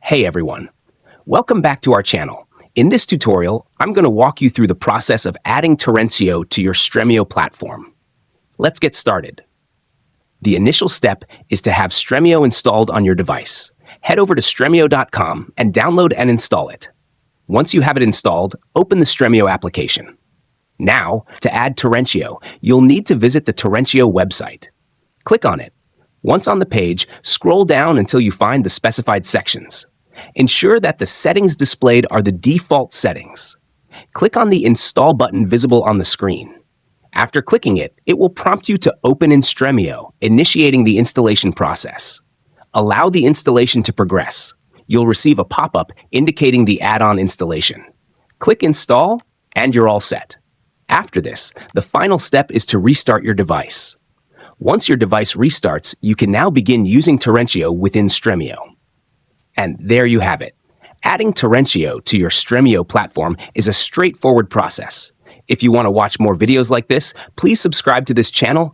Hey everyone, welcome back to our channel. In this tutorial, I'm going to walk you through the process of adding Torrentio to your Stremio platform. Let's get started. The initial step is to have Stremio installed on your device. Head over to stremio.com and download and install it. Once you have it installed, open the Stremio application. Now, to add Torrentio, you'll need to visit the Torrentio website. Click on it. Once on the page, scroll down until you find the specified sections. Ensure that the settings displayed are the default settings. Click on the Install button visible on the screen. After clicking it, it will prompt you to open in Stremio, initiating the installation process. Allow the installation to progress. You'll receive a pop-up indicating the add-on installation. Click Install, and you're all set. After this, the final step is to restart your device. Once your device restarts, you can now begin using Torrentio within Stremio. And there you have it. Adding Torrentio to your Stremio platform is a straightforward process. If you want to watch more videos like this, please subscribe to this channel